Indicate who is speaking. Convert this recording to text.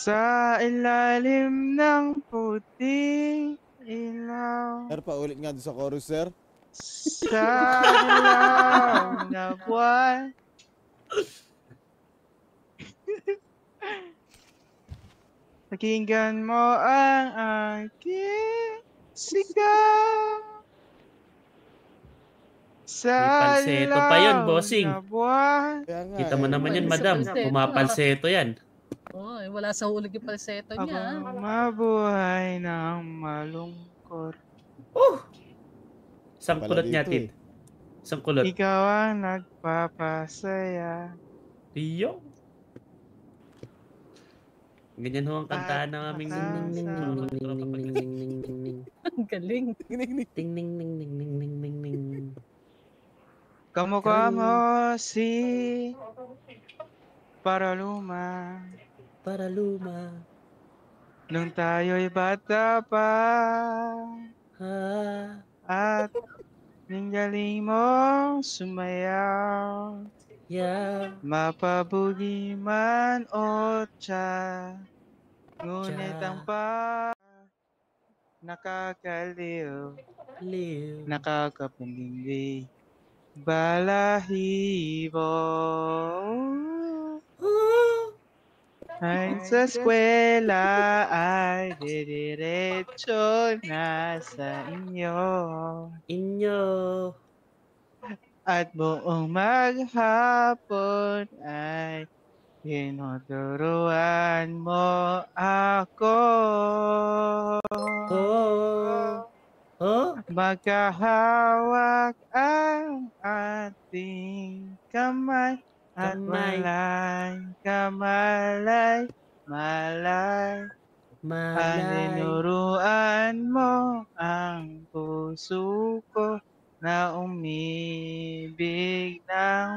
Speaker 1: Sa ilalim ng puting ilaw.
Speaker 2: Sir, paulit nga doon sa chorus, sir.
Speaker 1: Sa ilaw na buwan. Pakinggan mo ang aking sigaw. Sa
Speaker 3: May palseto pa yun, bossing.
Speaker 1: ilaw na buwan.
Speaker 2: Kaya nga,
Speaker 3: Kita mo naman yan,
Speaker 4: Wala sa
Speaker 3: madam.
Speaker 4: palseto,
Speaker 3: Pumapalseto yan.
Speaker 4: Oo, wala sa hulog yung palseto niya.
Speaker 1: Ako mabuhay ng malungkot.
Speaker 3: Isang
Speaker 2: Pala
Speaker 3: kulot
Speaker 2: dito,
Speaker 3: natin. Isang kulot.
Speaker 1: Ikaw ang nagpapasaya.
Speaker 3: Rio. Ganyan ho ang kantahan ng aming
Speaker 4: Ang galing.
Speaker 3: ting ning ning ning ning ning ning ning.
Speaker 1: Kamukha mo si Paraluma
Speaker 3: Para luma.
Speaker 1: nung tayo'y bata pa
Speaker 3: Ha.
Speaker 1: at ninggaling mong sumayaw.
Speaker 3: Yeah.
Speaker 1: Mapabugi man o tiya, ngunit ang nakakaliw,
Speaker 3: Live.
Speaker 1: nakakapangindi, balahibo. Ay sa eskwela ay didiretso na sa inyo.
Speaker 3: Inyo.
Speaker 1: At buong maghapon ay tinuturuan mo ako. Magkahawak ang ating kamay at walang kamalay, malay. Aninuruan mo ang puso ko na umibig ng